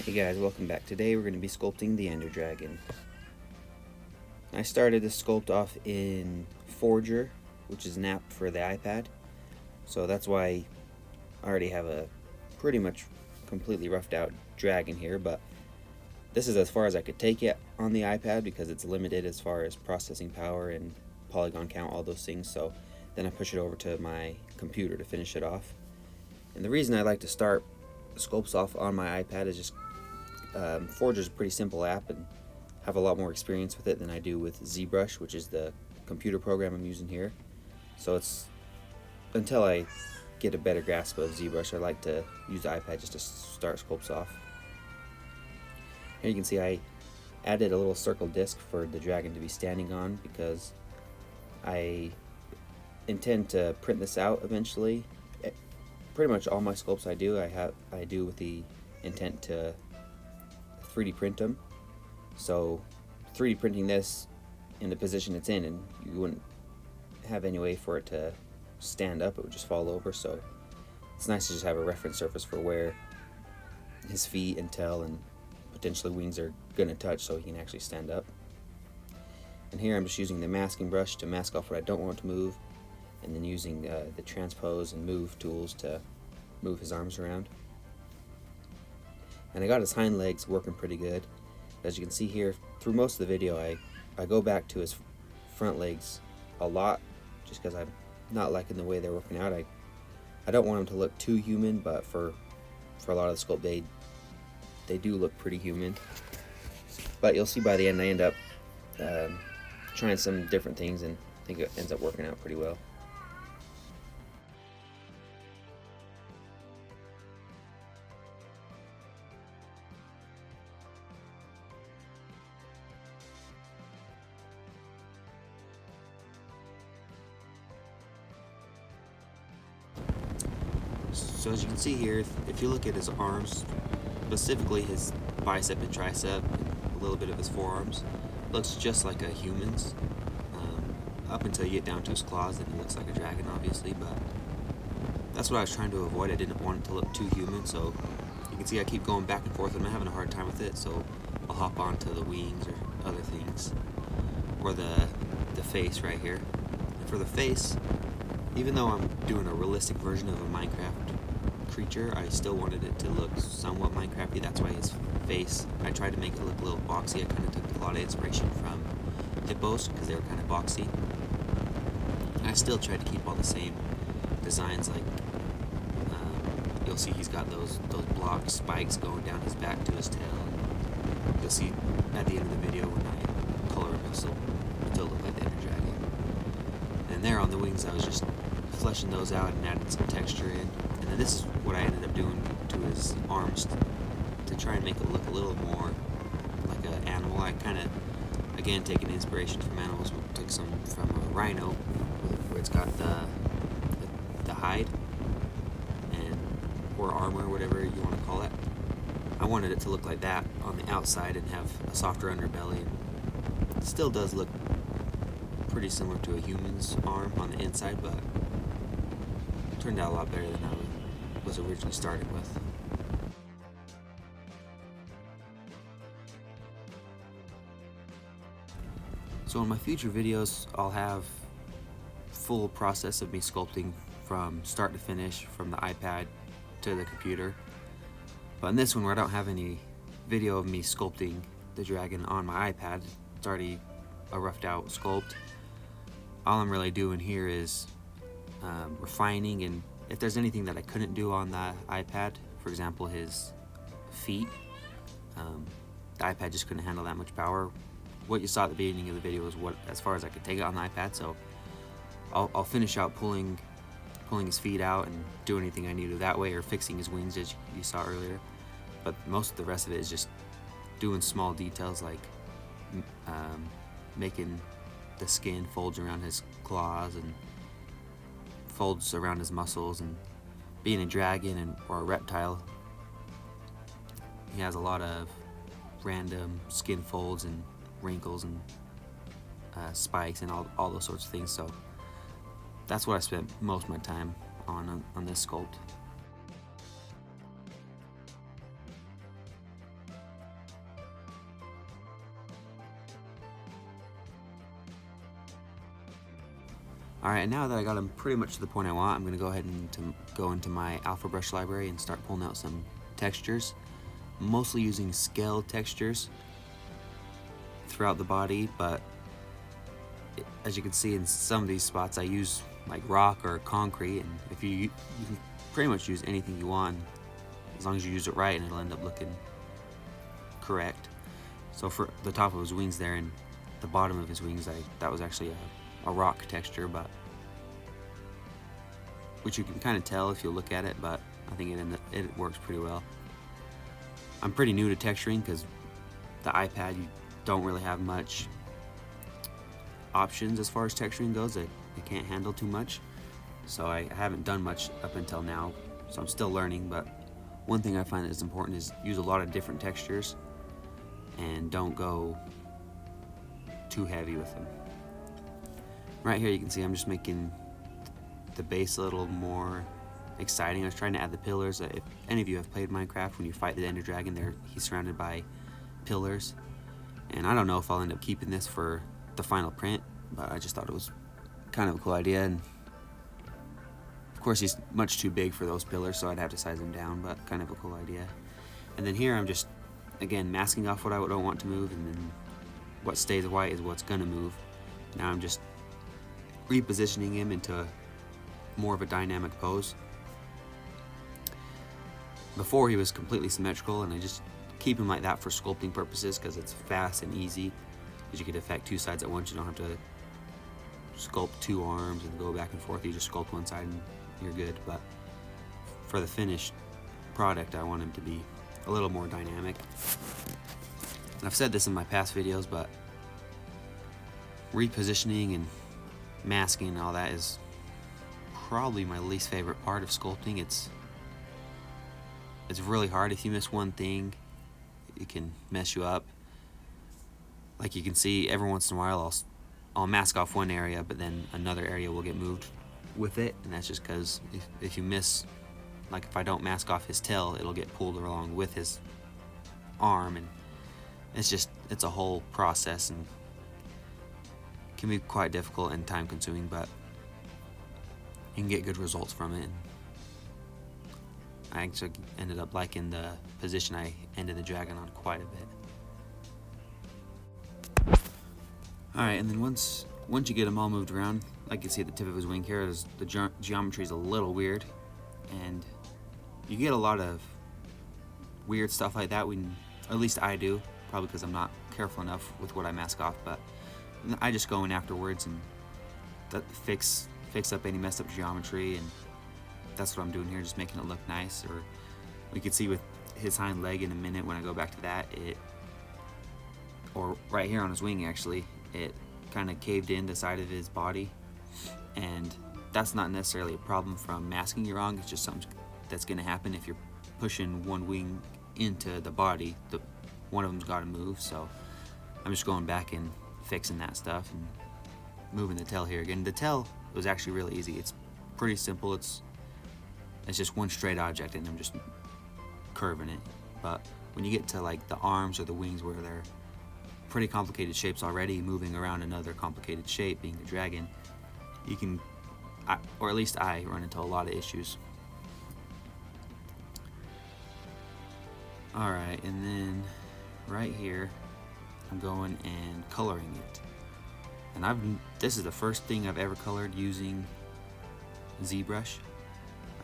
Hey guys, welcome back. Today we're going to be sculpting the Ender Dragon. I started this sculpt off in Forger, which is an app for the iPad. So that's why I already have a pretty much completely roughed out dragon here, but this is as far as I could take it on the iPad because it's limited as far as processing power and polygon count, all those things. So then I push it over to my computer to finish it off. And the reason I like to start sculpts off on my iPad is just Forge is a pretty simple app and have a lot more experience with it than I do with Zbrush, which is the computer program I'm using here. So it's until I get a better grasp of Zbrush, I like to use the iPad just to start sculpts off. Here you can see I added a little circle disc for the dragon to be standing on because I intend to print this out eventually. Pretty much all my sculpts I do with the intent to 3D print them. So 3D printing this in the position it's in, and you wouldn't have any way for it to stand up, it would just fall over. So it's nice to just have a reference surface for where his feet and tail and potentially wings are gonna touch so he can actually stand up. And here I'm just using the masking brush to mask off what I don't want to move, and then using the transpose and move tools to move his arms around. And I got his hind legs working pretty good. As you can see here, through most of the video I go back to his front legs a lot just because I'm not liking the way they're working out. I don't want them to look too human, but for a lot of the sculpt they do look pretty human. But you'll see by the end I end up trying some different things, and I think it ends up working out pretty well. So as you can see here, if you look at his arms, specifically his bicep and tricep, and a little bit of his forearms, looks just like a human's. Up until you get down to his claws, then he looks like a dragon, obviously, but that's what I was trying to avoid. I didn't want it to look too human, so you can see I keep going back and forth, and I'm having a hard time with it, so I'll hop onto the wings or other things, or the face right here. And for the face, even though I'm doing a realistic version of a Minecraft creature, I still wanted it to look somewhat Minecrafty. That's why his face, I tried to make it look a little boxy. I kind of took a lot of inspiration from hippos because they were kind of boxy. I still tried to keep all the same designs, like you'll see he's got those block spikes going down his back to his tail. You'll see at the end of the video when I color him, it'll still look like the Ender Dragon. And there on the wings, I was just fleshing those out and adding some texture in. And then this is what I ended up doing to his arms to try and make it look a little more like an animal. I kind of, again, taking inspiration from animals. We took some from a rhino, where it's got the hide and or armor, whatever you want to call it. I wanted it to look like that on the outside and have a softer underbelly. It still does look pretty similar to a human's arm on the inside, but it turned out a lot better than I was originally starting with. So in my future videos, I'll have full process of me sculpting from start to finish, from the iPad to the computer. But in this one, where I don't have any video of me sculpting the dragon on my iPad, it's already a roughed out sculpt. All I'm really doing here is refining, and if there's anything that I couldn't do on the iPad, for example his feet, the iPad just couldn't handle that much power. What you saw at the beginning of the video was what, as far as I could take it on the iPad, so I'll finish out pulling his feet out and do anything I need to that way, or fixing his wings as you saw earlier. But most of the rest of it is just doing small details like making the skin folds around his claws and folds around his muscles. And being a dragon or a reptile, he has a lot of random skin folds and wrinkles and spikes and all those sorts of things. So that's what I spent most of my time on this sculpt. Alright, and now that I got them pretty much to the point I want, I'm going to go ahead and go into my Alpha Brush library and start pulling out some textures. Mostly using scale textures throughout the body, but as you can see in some of these spots I use like rock or concrete, and if you can pretty much use anything you want as long as you use it right, and it'll end up looking correct. So for the top of his wings there and the bottom of his wings, that was actually a rock texture, but which you can kind of tell if you look at it, but I think it works pretty well. I'm pretty new to texturing because the iPad, you don't really have much options as far as texturing goes. It can't handle too much, so I haven't done much up until now, so I'm still learning. But one thing I find that is important is use a lot of different textures and don't go too heavy with them. Right here you can see I'm just making the base a little more exciting. I was trying to add the pillars. If any of you have played Minecraft, when you fight the Ender Dragon, he's surrounded by pillars, and I don't know if I'll end up keeping this for the final print, but I just thought it was kind of a cool idea, and of course he's much too big for those pillars, so I'd have to size him down, but kind of a cool idea. And then here I'm just, again, masking off what I don't want to move, and then what stays white is what's gonna move. Now I'm just repositioning him into more of a dynamic pose. Before he was completely symmetrical, and I just keep him like that for sculpting purposes because it's fast and easy, because you could affect two sides at once. You don't have to sculpt two arms and go back and forth. You just sculpt one side and you're good. But for the finished product, I want him to be a little more dynamic. And I've said this in my past videos, but repositioning and masking and all that is probably my least favorite part of sculpting. It's really hard. If you miss one thing, it can mess you up. Like you can see, every once in a while I'll mask off one area, but then another area will get moved with it, and that's just because if you miss, like if I don't mask off his tail, it'll get pulled along with his arm, and it's a whole process and can be quite difficult and time consuming, but you can get good results from it. I actually ended up liking the position I ended the dragon on quite a bit. Alright, and then once you get him all moved around, like you see at the tip of his wing here, the geometry is a little weird, and you get a lot of weird stuff like that when, at least I do, probably because I'm not careful enough with what I mask off, but I just go in afterwards and fix up any messed up geometry, and that's what I'm doing here, just making it look nice. Or we could see with his hind leg in a minute when I go back to that, or right here on his wing actually, it kind of caved in the side of his body, and that's not necessarily a problem from masking it wrong. It's just something that's going to happen if you're pushing one wing into the body. One of them's got to move, so I'm just going back and fixing that stuff and moving the tail here again. The tail was actually really easy. It's pretty simple. It's just one straight object and I'm just curving it. But when you get to like the arms or the wings, where they're pretty complicated shapes already, moving around another complicated shape, being the dragon, you can, or at least I, run into a lot of issues. Alright, and then right here I'm going and coloring it. And this is the first thing I've ever colored using Zbrush.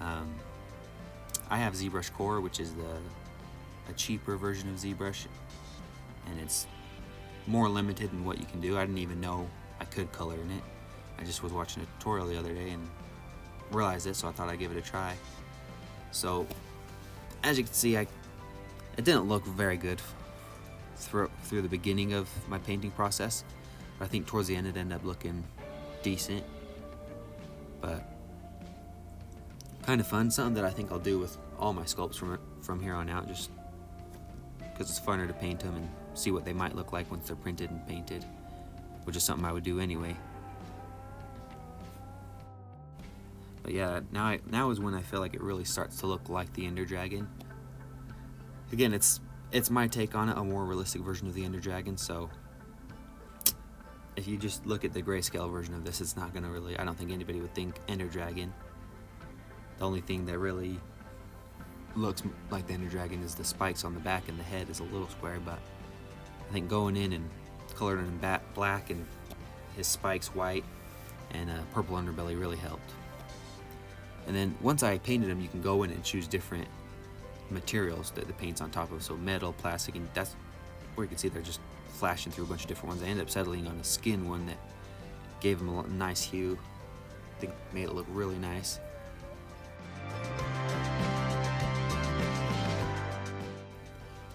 I have Zbrush Core, which is a cheaper version of Zbrush, and it's more limited in what you can do. I didn't even know I could color in it. I just was watching a tutorial the other day and realized it, so I thought I'd give it a try. So as you can see, it didn't look very good through the beginning of my painting process, but I think towards the end it ended up looking decent. But kind of fun, something that I think I'll do with all my sculpts from here on out, just because it's funner to paint them and see what they might look like once they're printed and painted, which is something I would do anyway. But yeah, now is when I feel like it really starts to look like the Ender Dragon. Again, it's my take on it, a more realistic version of the Ender Dragon, so if you just look at the grayscale version of this, it's not going to really, I don't think anybody would think Ender Dragon. The only thing that really looks like the Ender Dragon is the spikes on the back, and the head is a little square, but I think going in and coloring him black and his spikes white and a purple underbelly really helped. And then once I painted him, you can go in and choose different materials that the paint's on top of, so metal, plastic, and that's where you can see they're just flashing through a bunch of different ones. I ended up settling on a skin one that gave him a nice hue. I think made it look really nice.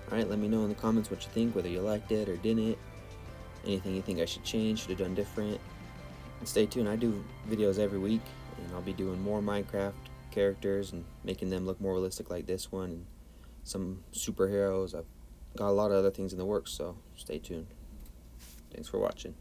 Alright, let me know in the comments what you think, whether you liked it or didn't, anything you think I should change, should have done different. And stay tuned, I do videos every week, and I'll be doing more Minecraft characters and making them look more realistic like this one, and some superheroes. I've got a lot of other things in the works, so stay tuned. Thanks for watching.